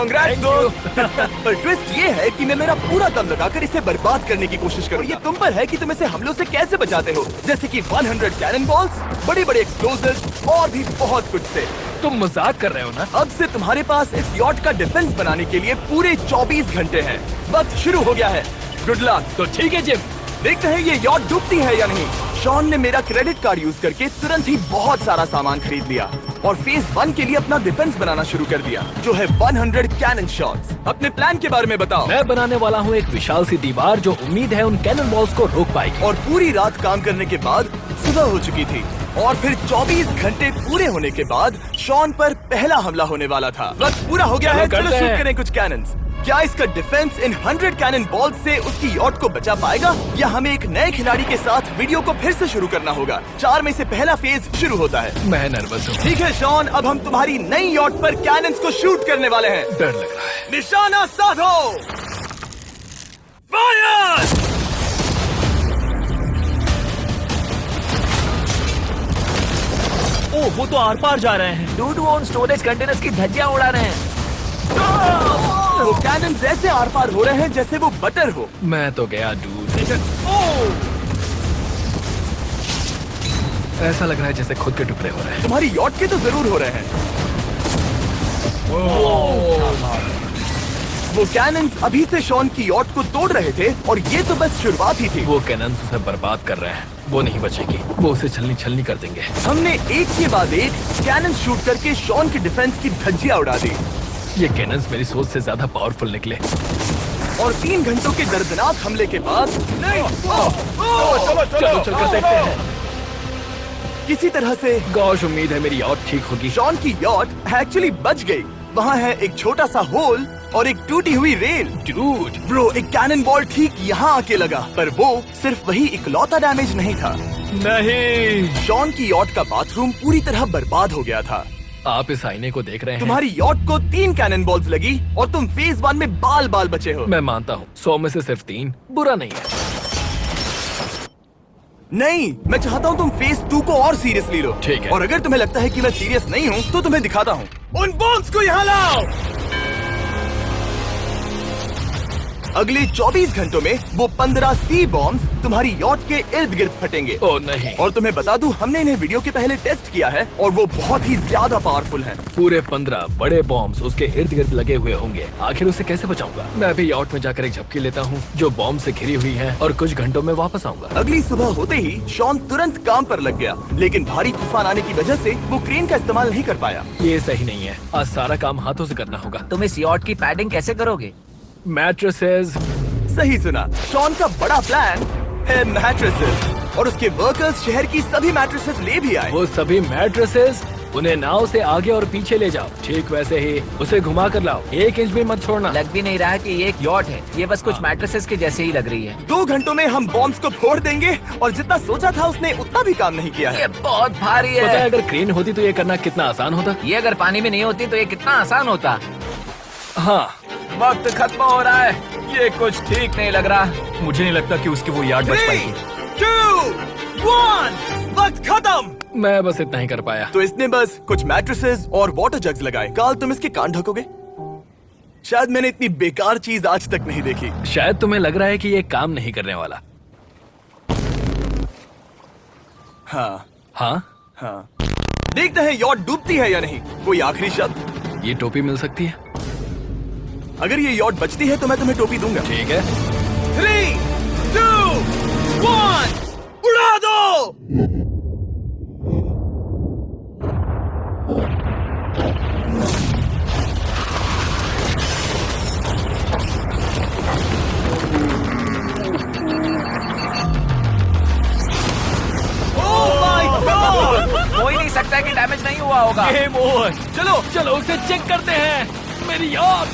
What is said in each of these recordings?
कांग्रेस दोस्त। पर ट्विस्ट ये है कि मैं मेरा पूरा दम लगाकर इसे बर्बाद करने की कोशिश करूँ। ये तुम पर है कि तुम इसे हमलों से कैसे बचाते हो, जैसे कि 100 कैनन बॉल्स, बड़े बड़े एक्सप्लोजिव्स और भी बहुत कुछ से। तुम मजाक कर रहे हो ना? अब से तुम्हारे पास इस यॉट का डिफेंस बनाने के लिए पूरे 24 घंटे हैं। वक्त शुरू हो गया है। Good luck. तो ठीक है जिम, देखते हैं ये यॉट डूबती है या नहीं। शॉन ने मेरा क्रेडिट कार्ड यूज करके तुरंत ही बहुत सारा सामान खरीद लिया और फेज 1 के लिए अपना डिफेंस बनाना शुरू कर दिया, जो है 100 कैनन शॉट्स। अपने प्लान के बारे में बताओ। मैं बनाने वाला हूँ एक विशाल सी दीवार जो उम्मीद है उन कैनन बॉल्स को रोक पाएगी। और पूरी रात काम करने के बाद सुबह हो चुकी थी और फिर 24 घंटे पूरे होने के बाद शॉन पर पहला हमला होने वाला था। वक्त पूरा हो गया है, चलो शूट करें कुछ कैनन्स। क्या इसका डिफेंस इन 100 कैनन बॉल्स से उसकी यॉट को बचा पाएगा, या हमें एक नए खिलाड़ी के साथ वीडियो को फिर से शुरू करना होगा? 4 में से पहला फेज शुरू होता है। मैं नर्वस हूँ। ठीक है शॉन, अब हम तुम्हारी नई यॉट पर कैनन्स को शूट करने वाले हैं। डर लग रहा है। निशाना साधो। फायर! ओह, वो तो आर पार जा रहे हैं। डूड वो उन स्टोरेज कंटेनर्स की धज्जियां उड़ा रहे हैं। वो कैनन ऐसे आर पार हो रहे हैं जैसे वो बटर हो। मैं तो गया डूड। ऐसा लग रहा है जैसे खुद के टुकड़े हो रहे हैं। तुम्हारी यॉट के तो जरूर हो रहे हैं। वो कैनन अभी से शॉन की यॉट को तोड़ रहे थे और ये तो बस शुरुआत ही थी। वो कैनन उसे बर्बाद कर रहे हैं। वो नहीं बचेगी। वो उसे छलनी छलनी कर देंगे। हमने एक के बाद एक कैनन शूट करके शॉन के डिफेंस की धज्जियां उड़ा दी। ये कैनन्स मेरी सोच से ज्यादा पावरफुल निकले। और 3 घंटों के दर्दनाक हमले के बाद चलो चलकर देखते हैं। किसी तरह से गॉश, उम्मीद है मेरी यॉट ठीक होगी। शॉन की यॉट एक्चुअली बच गई। वहाँ है एक छोटा सा होल और एक टूटी हुई रेल। डूड ब्रो, एक कैनन बॉल ठीक यहाँ आके लगा, पर वो सिर्फ वही इकलौता डैमेज नहीं था। नहीं, शॉन की यॉट का बाथरूम पूरी तरह बर्बाद हो गया था। आप इस आईने को देख रहे हैं। तुम्हारी यॉट को 3 कैनन बॉल्स लगी और तुम फेज 1 में बाल बाल बचे हो। मैं मानता हूँ 100 में से सिर्फ 3 बुरा नहीं है। नहीं, मैं चाहता हूँ तुम फेज 2 को और सीरियसली लो। ठीक है। और अगर तुम्हें लगता है कि मैं सीरियस नहीं हूँ तो तुम्हें दिखाता हूँ। उन बॉम्ब्स को यहाँ लाओ। अगले 24 घंटों में वो 15 सी बॉम्ब्स तुम्हारी यॉट के इर्द गिर्द फटेंगे। ओह नहीं। और तुम्हें बता दूं, हमने इन्हें वीडियो के पहले टेस्ट किया है और वो बहुत ही ज्यादा पावरफुल हैं। पूरे 15 बड़े बॉम्ब्स उसके इर्द गिर्द लगे हुए होंगे। आखिर उसे कैसे बचाऊंगा? मैं भी यॉट में जाकर एक झपकी लेता हूँ जो बॉम्ब से घिरी हुई है और कुछ घंटों में वापस आऊंगा। अगली सुबह होते ही शॉन तुरंत काम पर लग गया, लेकिन भारी तूफान आने की वजह से वो क्रेन का इस्तेमाल नहीं कर पाया। ये सही नहीं है। आज सारा काम हाथों से करना होगा। तुम इस यॉट की पैडिंग कैसे करोगे? मैट्रेसेस। सही सुना, शॉन का बड़ा प्लान है मैट्रेसेस, और उसके वर्कर्स शहर की सभी मैट्रेसेस ले भी आए। वो सभी मैट्रेसेस उन्हें नाव से आगे और पीछे ले जाओ। ठीक वैसे ही उसे घुमा कर लाओ। 1 इंच भी मत छोड़ना। लग भी नहीं रहा है कि ये एक यॉट है। ये बस कुछ मैट्रेसेस के जैसे ही लग रही है। 2 घंटों में हम बॉम्ब्स को फोड़ देंगे, और जितना सोचा था उसने उतना भी काम नहीं किया है। ये बहुत भारी पता है है। अगर क्रेन होती तो ये करना कितना आसान होता। ये अगर पानी में नहीं होती तो ये कितना आसान होता। हाँ, वक्त खत्म हो रहा है। ये कुछ ठीक नहीं लग रहा। मुझे नहीं लगता कि उसकी वो याद बच 3, पाएगी। 2, 1, वक्त खत्म। मैं बस इतना ही कर पाया। तो इसने बस कुछ मैट्रेसेस और वाटर जग्स लगाए। काल, तुम इसके कान ढकोगे? शायद मैंने इतनी बेकार चीज आज तक नहीं देखी। शायद तुम्हें लग रहा है कि ये काम नहीं करने वाला। हाँ हाँ, हाँ, देखते हैं यॉट डूबती है या नहीं। कोई आखिरी शब्द? ये टोपी मिल सकती है। अगर ये यॉट बचती है तो मैं तुम्हें टोपी दूंगा। ठीक है। 3, 2, 1, उड़ा दो। हो ही नहीं सकता है कि डैमेज नहीं हुआ होगा। Game over. चलो चलो उसे चेक करते हैं। मेरी यॉट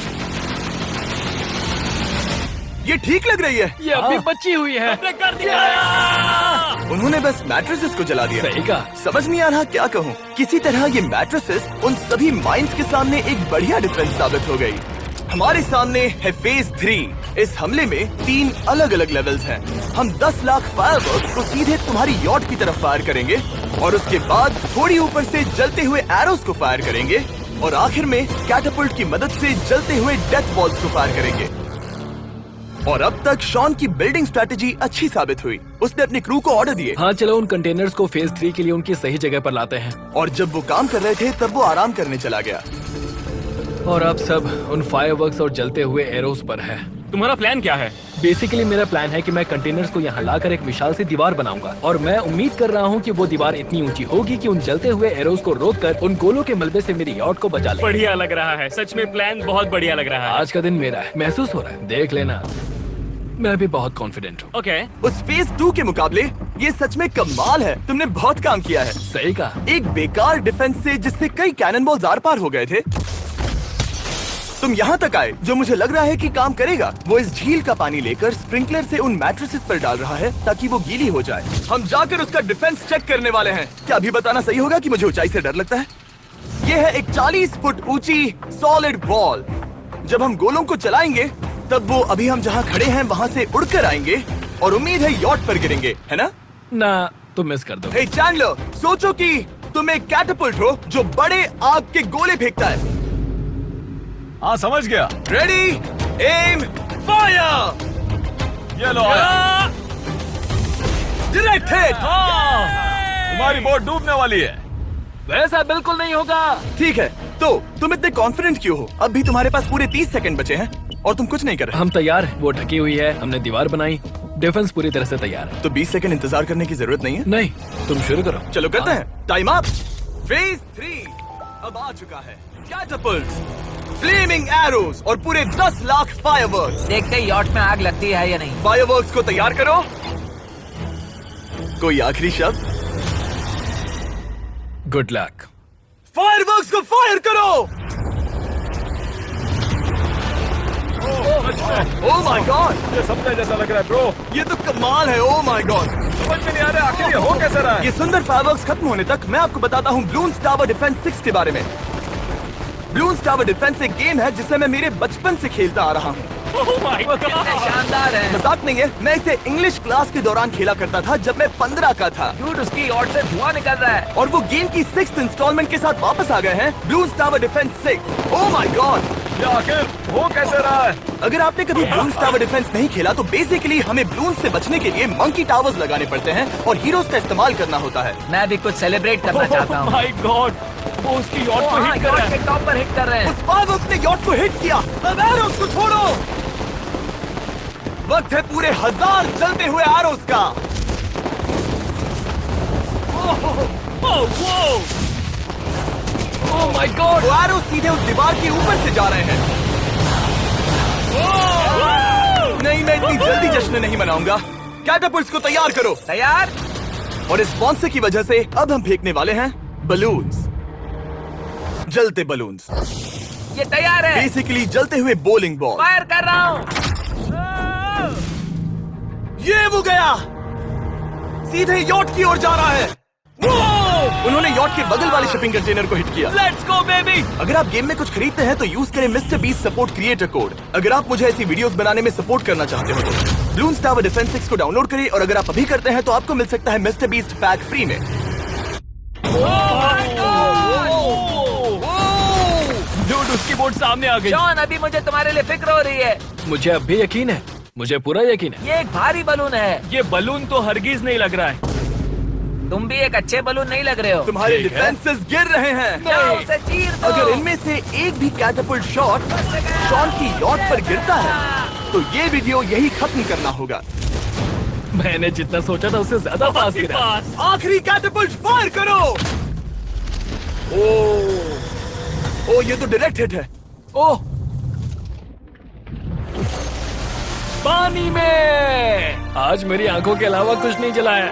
ये ठीक लग रही है। ये अभी बची हुई है। कर दिया। उन्होंने बस मैट्रेसेस को जला दिया। सही कहा। समझ नहीं आ रहा क्या कहूँ। किसी तरह ये मैट्रेसेस उन सभी माइंस के सामने एक बढ़िया डिफेंस साबित हो गई। हमारे सामने है फेज 3। इस हमले में 3 अलग अलग लेवल्स हैं। हम 10 लाख फायरवर्क्स को सीधे तुम्हारी यॉट की तरफ फायर करेंगे, और उसके बाद थोड़ी ऊपर से जलते हुए एरोस को फायर करेंगे, और आखिर में कैटापल्ट की मदद से जलते हुए डेथ बॉल्स को फायर करेंगे। और अब तक शॉन की बिल्डिंग स्ट्रेटेजी अच्छी साबित हुई। उसने अपनी क्रू को ऑर्डर दिए। हाँ चलो उन कंटेनर्स को फेज 3 के लिए उनकी सही जगह पर लाते हैं। और जब वो काम कर रहे थे तब वो आराम करने चला गया। और अब सब उन फायरवर्क्स और जलते हुए एरोस पर है। तुम्हारा प्लान क्या है? बेसिकली मेरा प्लान है कि मैं कंटेनर्स को यहाँ लाकर एक विशाल सी दीवार बनाऊंगा और मैं उम्मीद कर रहा हूँ कि वो दीवार इतनी ऊंची होगी कि उन जलते हुए एरोस को रोककर उन गोलों के मलबे से मेरी यॉट को बचा ले। बढ़िया लग रहा है, सच में प्लान बहुत बढ़िया लग रहा है। आज का दिन मेरा है, महसूस हो रहा है, देख लेना। मैं भी बहुत कॉन्फिडेंट हूँ। ओके। उस फेज 2 के मुकाबले ये सच में कमाल है। तुमने बहुत काम किया है। सही कहा। एक बेकार डिफेंस से जिससे कई कैनन बॉल्स आर पार हो गए थे, तुम यहाँ तक आए। जो मुझे लग रहा है कि काम करेगा, वो इस झील का पानी लेकर स्प्रिंकलर से उन मैट्रेसेस पर डाल रहा है ताकि वो गीली हो जाए। हम जाकर उसका डिफेंस चेक करने वाले हैं। क्या अभी बताना सही होगा कि मुझे ऊंचाई से डर लगता है? ये है एक 40 फुट ऊंची सॉलिड वॉल। जब हम गोलों को चलाएंगे तब वो अभी हम जहाँ खड़े हैं वहाँ से उड़कर आएंगे और उम्मीद है यॉट पर गिरेंगे, है ना? ना तुम मिस कर दो। हे चैंडलर, सोचो कि तुम एक कैटापल्ट हो जो बड़े आग के गोले फेंकता है। हाँ समझ गया। Ready, aim, fire! ये लो आया। Direct hit! तुम्हारी बोट डूबने वाली है। वैसा बिल्कुल नहीं होगा। ठीक है, तो तुम इतने कॉन्फिडेंट क्यों हो? अब भी तुम्हारे पास पूरे 30 सेकंड बचे हैं और तुम कुछ नहीं कर रहे। हम तैयार हैं, वो ढकी हुई है, हमने दीवार बनाई, डिफेंस पूरी तरह से तैयार है। तो 20 सेकंड इंतजार करने की जरूरत नहीं है। नहीं, तुम शुरू करो। चलो करते हैं। Time up. फेज 3 अब आ चुका है। कैटापल्ट्स, फ्लेमिंग एरोज और पूरे 10 लाख फायरवर्क्स। देखते ही यॉट में आग लगती है या नहीं। फायरवर्क्स को तैयार करो। कोई आखिरी शब्द? Good luck. फायरवर्क्स को फायर करो। ओह माय गॉड, ये सपने जैसा लग रहा है ब्रो। ये तो कमाल है। ओह माय गॉड, समझ में नहीं आ रहा आखिर ये हो कैसे रहा है। ये सुंदर फायरवर्क्स खत्म होने तक मैं आपको बताता हूँ ब्लून्स टावर डिफेंस 6 के बारे में। ब्लून्स टावर डिफेंस एक गेम है जिसे मैं मेरे बचपन से खेलता आ रहा हूँ। ओह माय गॉड, शानदार है। मजाक नहीं है, मैं इसे इंग्लिश क्लास के दौरान खेला करता था जब मैं 15 का था। डूड, उसकी यॉट से धुआं निकल रहा है। और वो गेम की 6th इंस्टॉलमेंट के साथ वापस आ गए हैं, balloons tower defence 6। Oh my God, ये आखिर हो कैसे रहा है। अगर आपने कभी ब्लून्स टावर डिफेंस नहीं खेला तो बेसिकली हमें ब्लून्स से बचने के लिए मंकी टावर्स लगाने पड़ते हैं और हीरोज का इस्तेमाल करना होता है। मैं भी कुछ सेलिब्रेट करना चाहता हूँ। माय गॉड, वो उसकी यॉट को हिट कर रहा यॉट है। के टॉप पर हिट कर रहे हैं। उस फायरवर्क ने यॉट को हिट किया। अब एरोस को छोड़ो। वक्त है पूरे 1000 जलते हुए एरोस का। ओह माय गॉड, वो एरोस सीधे उस दीवार के ऊपर से जा रहे हैं। नहीं, मैं इतनी जल्दी जश्न नहीं मनाऊंगा। कैटापल्ट्स को तैयार करो। तैयार। और इस स्पॉन्सर की वजह से अब हम फेंकने वाले हैं बलून्स, जलते बलून्स। ये तैयार है। बेसिकली जलते हुए बोलिंग बॉल। फायर कर रहा हूँ। ये वो गया, सीधे यॉट की ओर जा रहा है। उन्होंने यॉट के बगल वाले शिपिंग कंटेनर को हिट किया। Let's go baby. अगर आप गेम में कुछ खरीदते हैं तो यूज करें mister beast support creator code. अगर आप मुझे ऐसी वीडियोस बनाने में सपोर्ट करना चाहते हो तो ब्लून्स टावर डिफेंस 6 को डाउनलोड करें और अगर आप अभी करते हैं तो आपको मिल सकता है मिस्टर बीस्ट पैक फ्री में। डूड, उसकी बोट सामने आ गई। जॉन, अभी मुझे तुम्हारे लिए फिक्र हो रही है। मुझे अब भी यकीन है, मुझे पूरा यकीन है। ये एक भारी बलून है। ये बलून तो हरगिज नहीं लग रहा है। तुम भी एक अच्छे बलून नहीं लग रहे हो। तुम्हारे ठीक है। डिफेंसेस गिर रहे हैं। जाओ, उसे चीर दो। अगर इनमें से एक भी कैटापल्ट शॉट शॉन की यॉट पर गिरता है तो ये वीडियो यही खत्म करना होगा। मैंने जितना सोचा था उससे ज्यादा पास गिरा। आखिरी कैटापल्ट फायर करो। ओ ये तो डायरेक्ट हिट है। ओह, पानी में। आज मेरी आंखों के अलावा कुछ नहीं जलाया।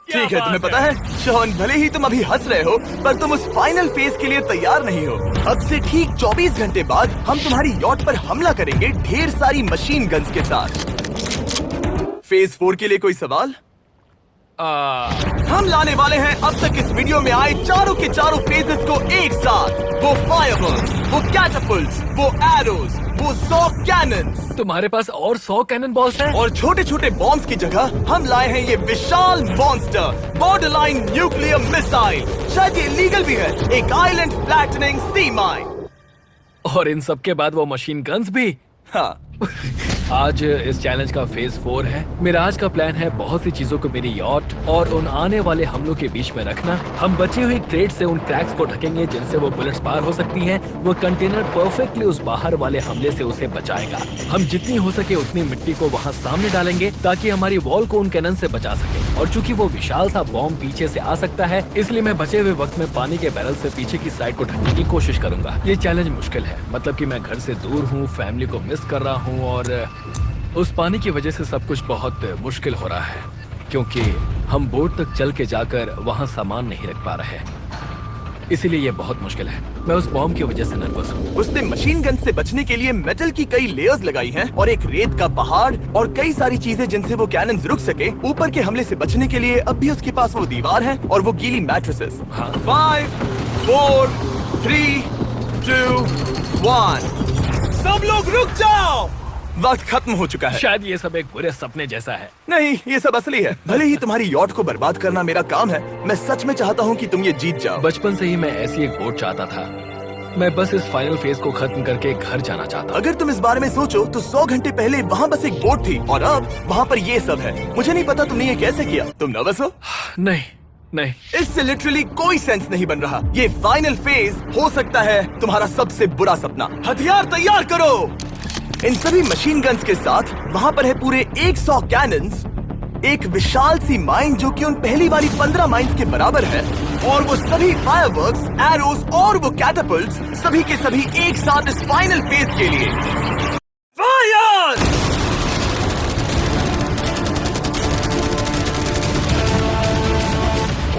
ठीक है, तुम्हें पता है शॉन, भले ही तुम अभी हंस रहे हो पर तुम उस फाइनल फेज के लिए तैयार नहीं हो। अब से ठीक 24 घंटे बाद हम तुम्हारी यॉट पर हमला करेंगे ढेर सारी मशीन गन्स के साथ। फेज 4 के लिए कोई सवाल? हम लाने वाले हैं अब तक इस वीडियो में आए चारों के चारों फेजेस को एक साथ। वो फायरवर्क्स, वो कैटअपल्ट्स, वो एरोज, वो 100 कैनन्स। तुम्हारे पास और 100 कैनन बॉल्स हैं? और छोटे छोटे बॉम्ब्स की जगह हम लाए हैं ये विशाल मॉन्स्टर, बॉर्डरलाइन न्यूक्लियर मिसाइल। शायद ये लीगल भी है, एक आइलैंड फ्लैटनिंग सी माइन। और इन सब के बाद वो मशीन गन्स भी। हाँ, आज इस चैलेंज का फेज 4 है। मेरा आज का प्लान है बहुत सी चीजों को मेरी यॉट और उन आने वाले हमलों के बीच में रखना। हम बची हुई क्रेट से उन क्रैक्स को ढकेंगे जिनसे वो बुलेट्स पार हो सकती हैं। वो कंटेनर परफेक्टली उस बाहर वाले हमले से उसे बचाएगा। हम जितनी हो सके उतनी मिट्टी को वहाँ सामने डालेंगे ताकि हमारी वॉल को उन कैनन से बचा सके। और चूंकि वो विशाल सा बॉम्ब पीछे से आ सकता है, इसलिए मैं बचे हुए वक्त में पानी के बैरल से पीछे की साइड को ढकने की कोशिश करूंगा। ये चैलेंज मुश्किल है, मतलब कि मैं घर से दूर हूँ, फैमिली को मिस कर रहा हूँ और उस पानी की वजह से सब कुछ बहुत मुश्किल हो रहा है क्योंकि हम बोट तक चल के जाकर वहाँ सामान नहीं रख पा रहे। इसीलिए ये बहुत मुश्किल है। मैं उस बॉम्ब की वजह से नर्वस हूँ। उसने मशीन गन से बचने के लिए मेटल की कई लेयर्स लगाई हैं और एक रेत का पहाड़ और कई सारी चीजें जिनसे वो कैनन्स रुक सके। ऊपर के हमले से बचने के लिए अब भी उसके पास वो दीवार है और वो गीली मैट्रेसेस। हाँ। 5, 4, 3, 2, 1। सब लोग रुक जाओ, वक्त खत्म हो चुका है। शायद ये सब एक बुरे सपने जैसा है। नहीं, ये सब असली है। भले ही तुम्हारी यॉट को बर्बाद करना मेरा काम है, मैं सच में चाहता हूँ कि तुम ये जीत जाओ। बचपन से ही मैं ऐसी एक बोट चाहता था। मैं बस इस फाइनल फेज को खत्म करके घर जाना चाहता। अगर तुम इस बारे में सोचो तो 100 घंटे पहले वहाँ बस एक बोट थी और अब वहाँ पर ये सब है। मुझे नहीं पता तुमने ये कैसे किया। तुम नर्वस हो? नहीं नहीं, इससे लिटरली कोई सेंस नहीं बन रहा। ये फाइनल फेज हो सकता है तुम्हारा सबसे बुरा सपना। हथियार तैयार करो। इन सभी मशीन गन्स के साथ वहाँ पर है पूरे 100 कैनन्स, एक विशाल सी माइन जो कि उन पहली वाली 15 माइन्स के बराबर है, और वो सभी फायरवर्क्स, एरोज और वो कैटअपल्ट्स सभी के सभी एक साथ इस फाइनल फेज के लिए। फायर!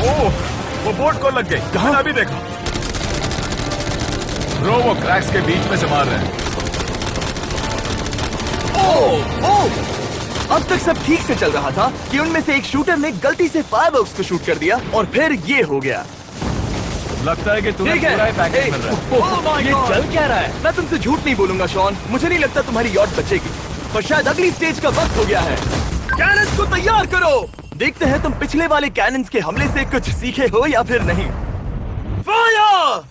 ओह, वो बोट को लग गई। कहाँ? अभी देखो ब्रो, वो क्रैक्स के बीच में से मार रहे हैं। अब तक सब ठीक से चल रहा था कि उनमें से एक शूटर ने गलती से फायरवर्क्स को शूट कर दिया और फिर ये हो गया। लगता है कि तुम्हें ठीक है। पूरा पैकेज मिल रहा है। ये चल क्या रहा है? मैं तुमसे झूठ नहीं बोलूंगा शॉन, मुझे नहीं लगता तुम्हारी यॉट बचेगी, पर शायद अगली स्टेज का वक्त हो गया है। कैनन्स को तैयार करो। देखते हैं तुम पिछले वाले कैनन्स के हमले से कुछ सीखे हो या फिर नहीं। फायर!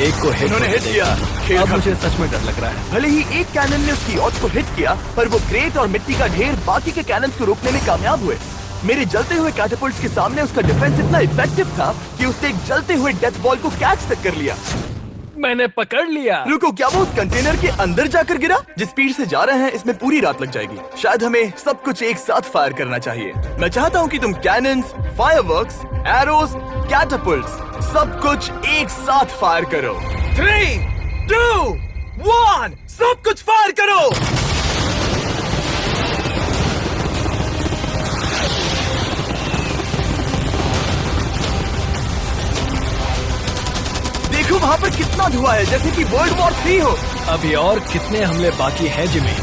एक को इन्होंने हिट किया। खेल अब खत्म। मुझे सच में डर लग रहा है। भले ही एक कैनन ने उसकी यॉट को हिट किया, पर वो क्रेट और मिट्टी का ढेर बाकी के कैनन्स को रोकने में कामयाब हुए। मेरे जलते हुए कैटअपल्ट्स के सामने उसका डिफेंस इतना इफेक्टिव था कि उसने एक जलते हुए डेथ बॉल को कैच तक कर लिया। मैंने पकड़ लिया। रुको, क्या वो उस कंटेनर के अंदर जाकर गिरा? जिस स्पीड से जा रहे हैं इसमें पूरी रात लग जाएगी। शायद हमें सब कुछ एक साथ फायर करना चाहिए। मैं चाहता हूँ कि तुम कैनन्स, फायरवर्क्स, एरोज, कैटअपल्ट्स सब कुछ एक साथ फायर करो। 3, 2, 1, सब कुछ फायर करो। देखो वहाँ पर कितना धुआं है, जैसे कि वर्ल्ड वॉर 3 हो। अभी और कितने हमले बाकी हैं जिमी?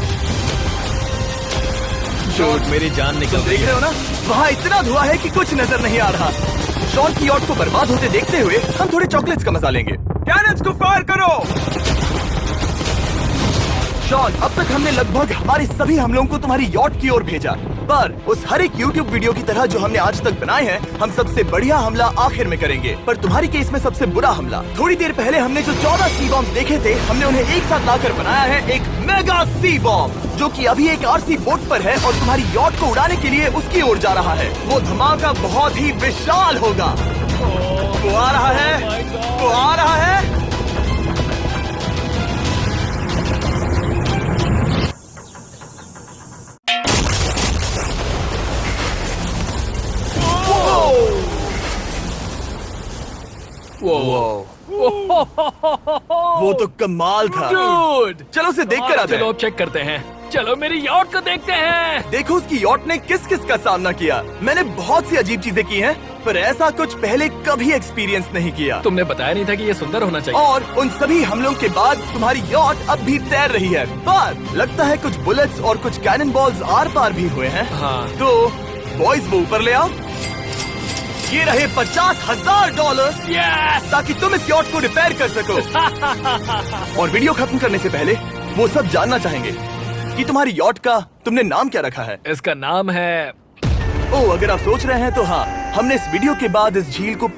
शॉट, मेरी जान निकल रही देख रहे है। हो ना, वहाँ इतना धुआं है कि कुछ नजर नहीं आ रहा। शॉन की यॉट को बर्बाद होते देखते हुए हम थोड़े चॉकलेट्स का मजा लेंगे। कैनन्स को फायर करो। शॉन, अब तक हमने लगभग हमारे सभी हमलों को तुम्हारी यॉट की ओर भेजा, पर उस हर एक YouTube वीडियो की तरह जो हमने आज तक बनाए हैं, हम सबसे बढ़िया हमला आखिर में करेंगे। पर तुम्हारी केस में सबसे बुरा हमला। थोड़ी देर पहले हमने जो 14 सी बॉम्ब देखे थे, हमने उन्हें एक साथ लाकर बनाया है एक मेगा सी बॉम्ब, जो कि अभी एक आरसी बोट पर है और तुम्हारी यॉट को उड़ाने के लिए उसकी ओर जा रहा है। वो धमाका बहुत ही विशाल होगा। वो आ रहा है, वो आ रहा है। वो तो कमाल था। Dude! चलो उसे देख कर आते चलो हैं। अब चेक करते हैं। चलो मेरी यॉट को देखते हैं। देखो उसकी यॉट ने किस किस का सामना किया। मैंने बहुत सी अजीब चीजें की हैं, पर ऐसा कुछ पहले कभी एक्सपीरियंस नहीं किया। तुमने बताया नहीं था कि ये सुंदर होना चाहिए। और उन सभी हमलों के बाद तुम्हारी यॉट अब भी तैर रही है, पर लगता है कुछ बुलेट्स और कुछ कैनन बॉल्स आर पार भी हुए हैं। हाँ। तो बॉयज वो ऊपर ले आओ। ये रहे $50,000 यस! ताकि तुम इस यॉट को रिपेयर कर सको। और वीडियो खत्म करने से पहले वो सब जानना चाहेंगे कि तुम्हारी यॉट का तुमने नाम क्या रखा है। इसका नाम है अगर आप सोच रहे हैं तो हाँ, हमने इस वीडियो के बाद इस झील को